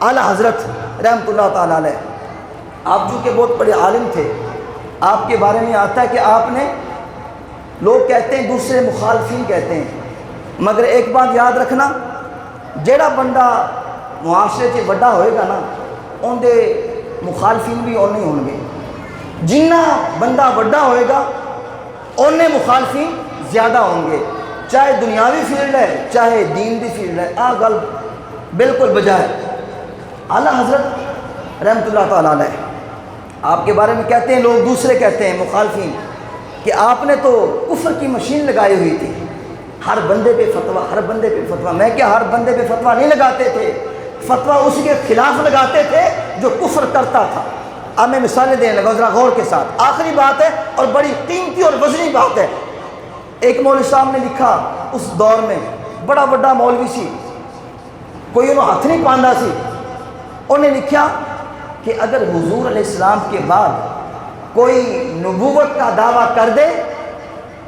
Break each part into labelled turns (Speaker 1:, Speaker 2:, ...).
Speaker 1: اعلیٰ حضرت رحمۃ اللہ تعالیٰ علیہ، آپ چونکہ بہت بڑے عالم تھے، آپ کے بارے میں آتا ہے کہ آپ نے، لوگ کہتے ہیں دوسرے مخالفین کہتے ہیں، مگر ایک بات یاد رکھنا، جیڑا بندہ معاشرے سے بڑا ہوئے گا نا ان دے مخالفین بھی اور نہیں ہوں گے، جنہ بندہ بڑا ہوئے گا انہیں مخالفین زیادہ ہوں گے، چاہے دنیاوی فیلڈ ہے چاہے دین دی فیلڈ ہے، گل بالکل بجائے۔ اعلیٰ حضرت رحمۃ اللہ تعالیٰ علیہ آپ کے بارے میں کہتے ہیں، لوگ دوسرے کہتے ہیں مخالفین، کہ آپ نے تو کفر کی مشین لگائی ہوئی تھی، ہر بندے پہ فتویٰ، ہر بندے پہ فتویٰ۔ میں کیا ہر بندے پہ فتویٰ نہیں لگاتے تھے، فتویٰ اس کے خلاف لگاتے تھے جو کفر کرتا تھا۔ اب میں مثالیں دینے لگا، ذرا غور کے ساتھ، آخری بات ہے اور بڑی قیمتی اور وزنی بات ہے۔ ایک مولوی صاحب نے لکھا اس دور میں، بڑا بڑا مولوی سی، کوئی انہوں ہاتھ نہیں پاندہ سی، انہیں لکھا کہ اگر حضور علیہ السلام کے بعد کوئی نبوت کا دعویٰ کر دے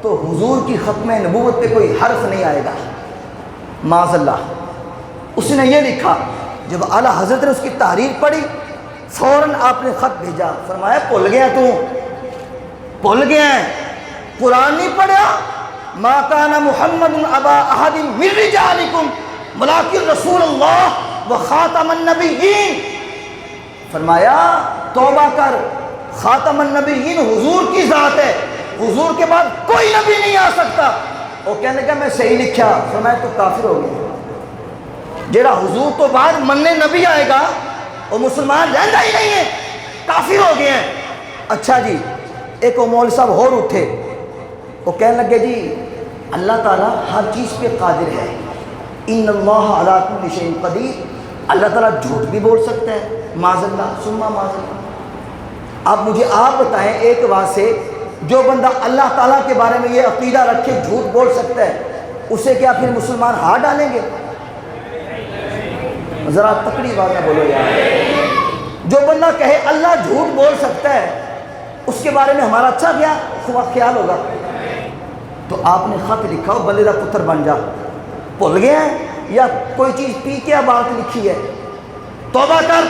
Speaker 1: تو حضور کی ختم نبوت پہ کوئی حرف نہیں آئے گا، معاذ اللہ۔ اس نے یہ لکھا، جب اعلیٰ حضرت نے اس کی تحریر پڑھی فوراً آپ نے خط بھیجا، فرمایا بھول گیا تو بھول گیا ہے، قرآن نہیں پڑھا، ما کان محمد ابا احد من رجالکم ولکن رسول اللہ وخاتم النبیین۔ فرمایا توبہ کر، خاتم النبیین حضور کی ذات ہے، حضور کے بعد کوئی نبی نہیں آ سکتا۔ وہ کہنے لگا میں صحیح لکھا، فرمایا تو کافر ہو گیا، جیڑا حضور تو بعد مننے نبی آئے گا وہ مسلمان رہندا ہی نہیں ہے، کافر ہو گئے ہیں۔ اچھا جی، ایک وہ مولوی صاحب اور اٹھے، وہ کہنے لگے جی اللہ تعالیٰ ہر چیز پہ قادر ہے، ان اللہ علی کل شیء قدیر، اللہ تعالیٰ جھوٹ بھی بول سکتا ہے، معاذ اللہ ثم معاذ اللہ۔ اب مجھے آپ بتائیں ایک بات سے، جو بندہ اللہ تعالیٰ کے بارے میں یہ عقیدہ رکھے جھوٹ بول سکتا ہے، اسے کیا پھر مسلمان ہار ڈالیں گے؟ ذرا تکڑی بات نہ بولو یار۔ جو بندہ کہے اللہ جھوٹ بول سکتا ہے، اس کے بارے میں ہمارا اچھا خیال ہوگا؟ تو آپ نے خط لکھا، ہو بندے دا پتر بن جا، بھول گیا ہے یا کوئی چیز پی کے عبارت لکھی ہے، توبہ کر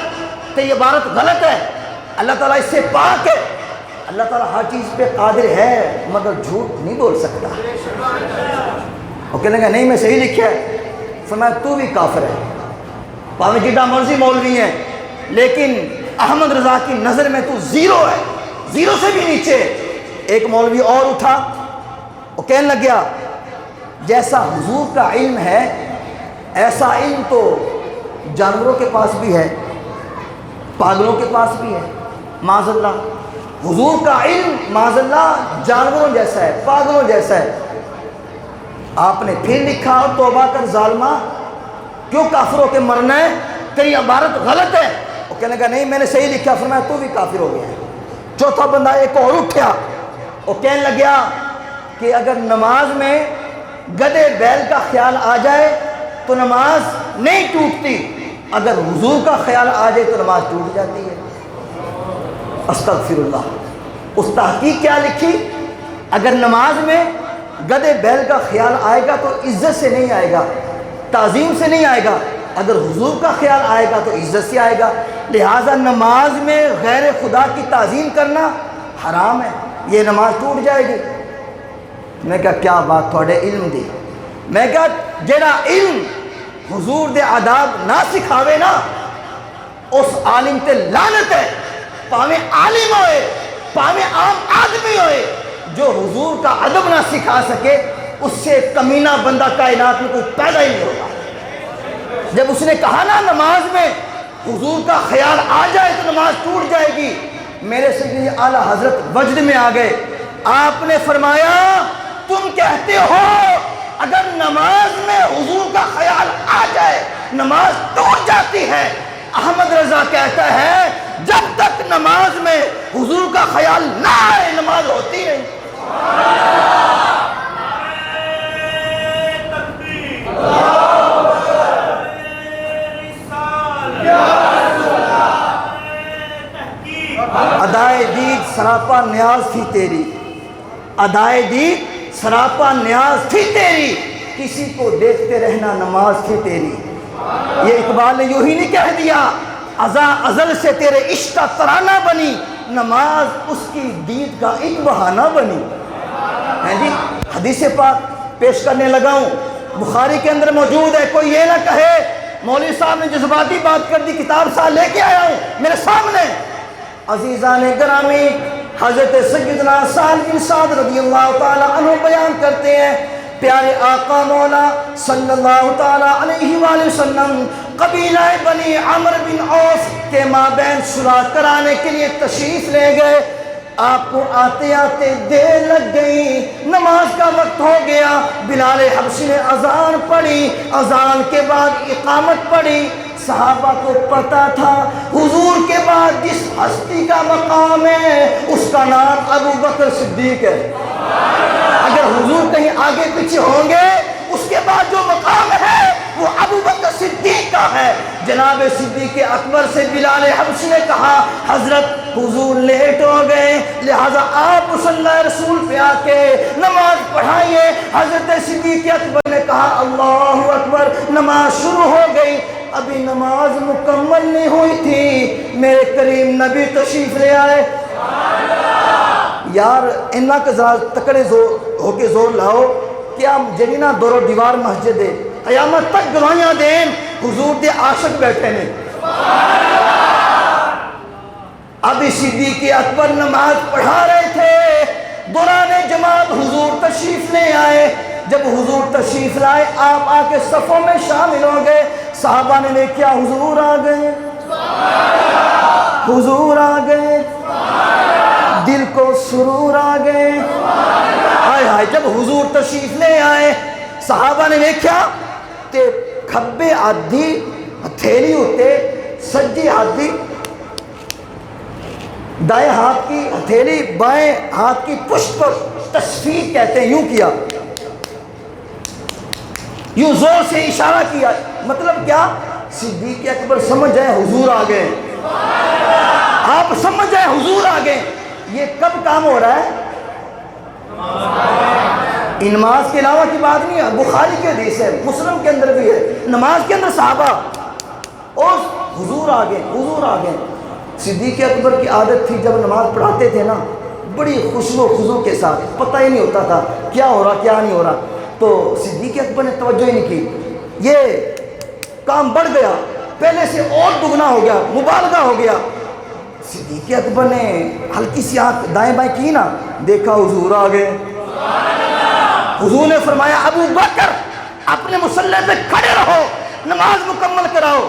Speaker 1: کہ یہ عبارت غلط ہے، اللہ تعالیٰ اس سے پاک ہے، اللہ تعالیٰ ہر چیز پہ قادر ہے مگر جھوٹ نہیں بول سکتا۔ وہ کہنے لگا نہیں میں صحیح لکھا ہے، فرمایا تو بھی کافر ہے، پاویں جڈا مرضی مولوی ہے، لیکن احمد رضا کی نظر میں تو زیرو ہے، زیرو سے بھی نیچے۔ ایک مولوی اور اٹھا، وہ کہنے لگیا جیسا حضور کا علم ہے ایسا علم تو جانوروں کے پاس بھی ہے، پاگلوں کے پاس بھی ہے، معاذ اللہ۔ حضور کا علم معاذ اللہ جانوروں جیسا ہے، پاگلوں جیسا ہے۔ آپ نے پھر لکھا توبہ کر ظالمہ، کیوں کافر ہو کے مرنا ہے، تیری عبارت غلط ہے۔ وہ کہنے لگا نہیں میں نے صحیح لکھا، فرمایا تو بھی کافر ہو گیا ہے۔ چوتھا بندہ ایک اور اٹھا، وہ کہنے لگا کہ اگر نماز میں گدے بیل کا خیال آ جائے تو نماز نہیں ٹوٹتی، اگر حضور کا خیال آ جائے تو نماز ٹوٹ جاتی ہے۔ استغفر اللہ۔ اس تحقیق کیا لکھی، اگر نماز میں گدے بیل کا خیال آئے گا تو عزت سے نہیں آئے گا، تعظیم سے نہیں آئے گا، اگر حضور کا خیال آئے گا تو عزت سے آئے گا، لہٰذا نماز میں غیر خدا کی تعظیم کرنا حرام ہے، یہ نماز ٹوٹ جائے گی۔ میں کہا کیا بات تھوڑے علم دی، میں کہا جیڑا علم حضور دے آداب نہ سکھاوے نا اس عالم تے لعنت ہے، پاویں عالم ہوئے پاویں عام آدمی ہوئے، جو حضور کا ادب نہ سکھا سکے اس سے کمینہ بندہ کائنات میں کوئی پیدا ہی نہیں ہوگا۔ جب اس نے کہا نا نماز میں حضور کا خیال آ جائے تو نماز ٹوٹ جائے گی، میرے سیدی اعلیٰ حضرت وجد میں آ گئے۔ آپ نے فرمایا تم کہتے ہو اگر نماز میں حضور کا خیال آ جائے نماز ٹوٹ جاتی ہے، احمد رضا کہتا ہے جب تک نماز میں حضور کا خیال نہ آئے نماز ہوتی نہیں۔ ادائے دید سراپا نیاز تھی تیری، ادائے دید سراپا نیاز تھی تیری، کسی کو دیکھتے رہنا نماز تھی تیری، یہ اقبال نے یوں ہی نہیں کہہ دیا، ازاں ازل سے تیرے عشق کا ترانہ بنی، نماز اس کی دید کا ایک بہانہ بنی۔ ہیں جی، حدیث پاک پیش کرنے لگا ہوں، بخاری کے اندر موجود ہے، کوئی یہ نہ کہے مولوی صاحب نے جذباتی بات کر دی، کتاب ساتھ لے کے آیا ہوں میرے سامنے۔ عزیزان گرامی، حضرت سیدنا سعد بن سعد رضی اللہ تعالی عنہ بیان کرتے ہیں، پیارے آقا مولا صلی اللہ تعالی علیہ وآلہ وسلم قبیلہ بنی عمرو بن عوف کے مابین صلح کرانے کے لیے تشریف لے گئے۔ آپ کو آتے آتے دیر لگ گئی، نماز کا وقت ہو گیا، بلال حبشی نے اذان پڑھی، اذان کے بعد اقامت پڑھی۔ صحابہ کو پتا تھا حضور کے بعد جس ہستی کا مقام ہے اس کا نام ابو بکر صدیق ہے۔ اگر حضور کہیں آگے پیچھے ہوں گے اس کے بعد جو مقام ہے وہ ابو بکر صدیق کا ہے۔ جناب صدیق اکبر سے بلال حبشی نے کہا، حضرت حضور لیٹ ہو گئے، لہذا آپ مصلی رسول پہ آ کے نماز پڑھائیے۔ حضرت صدیق اکبر نے کہا، اللہ اکبر، نماز شروع ہو گئی، ابھی نماز مکمل نہیں ہوئی تھی، میرے کریم نبی تشریف لے آئے۔ یار انہاں کے ذرا تکڑے ہو کے زور لاؤ، کیا جڑی نا دورو دیوار مسجد ہے قیامت تک گواہیاں دین حضور دے عاشق بیٹھے نے۔ ابھی صدیق اکبر نماز پڑھا رہے تھے، دوران جماعت حضور تشریف لے آئے۔ جب حضور تشریف لائے آپ آ کے صفوں میں شامل ہو گئے۔ صحابہ نے دیکھا حضور آ گئے، حضور آ گئے، دل کو سرور آ گئے۔ ہائے ہائے، جب حضور تشریف لے آئے صحابہ نے دیکھا تے کھبے آدھی ہتھیلی ہوتے، سجی آدھی دائیں ہاتھ کی ہتھیلی بائیں ہاتھ کی پشت پر تصفیق کہتے ہیں، یوں کیا، یوں زور سے اشارہ کیا۔ مطلب کیا؟ صدیق اکبر سمجھ جائے حضور آ گئے، آپ سمجھ جائے حضور آ گئے۔ یہ کب کام ہو رہا ہے؟ نماز کے علاوہ کی بات نہیں ہے، بخاری کے حدیث ہے، مسلم کے اندر بھی ہے، نماز کے اندر صحابہ اور حضور آ گئے، حضور آ گئے۔ صدیق اکبر کی عادت تھی جب نماز پڑھاتے تھے نا بڑی خشوع و خضوع کے ساتھ، پتہ ہی نہیں ہوتا تھا کیا ہو رہا کیا نہیں ہو رہا، تو صدیق اکبر نے توجہ ہی نہیں کی، یہ کام بڑھ گیا، پہلے سے اور دگنا ہو گیا، مبالغہ ہو گیا۔ صدیق اکبر نے ہلکی سی آنکھ دائیں بائیں کی نا، دیکھا حضور آ گئے۔ حضور نے فرمایا، ابو بکر اپنے مصلی پہ کھڑے رہو، نماز مکمل کراؤ۔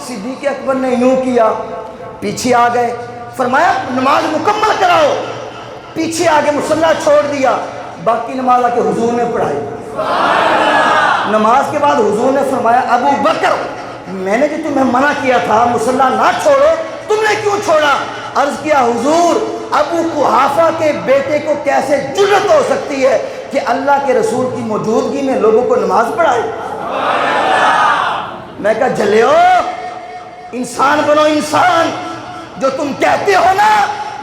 Speaker 1: صدیق اکبر نے یوں کیا، پیچھے آ گئے، فرمایا نماز مکمل کراؤ، پیچھے آگے مصلی چھوڑ دیا، باقی نماز آ کے حضور نے پڑھائی۔ نماز کے بعد حضور نے فرمایا، ابو بکر میں نے جو تمہیں منع کیا تھا مصلی نہ چھوڑو، تم نے کیوں چھوڑا؟ عرض کیا، حضور ابو قحافہ کے بیٹے کو کیسے جرأت ہو سکتی ہے کہ اللہ کے رسول کی موجودگی میں لوگوں کو نماز پڑھائے؟ میں کہا جھلیو، انسان بنو انسان، جو تم کہتے ہو نا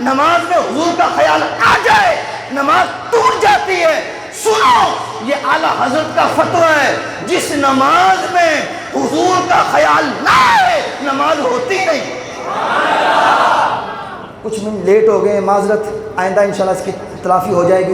Speaker 1: نماز میں حضور کا خیال آ جائے نماز ٹوٹ جاتی ہے، سنو یہ اعلیٰ حضرت کا فتویٰ ہے، جس نماز میں حضور کا خیال نہ آئے نماز ہوتی نہیں۔ کچھ منٹ لیٹ ہو گئے، معذرت، آئندہ انشاءاللہ اس کی تلافی ہو جائے گی۔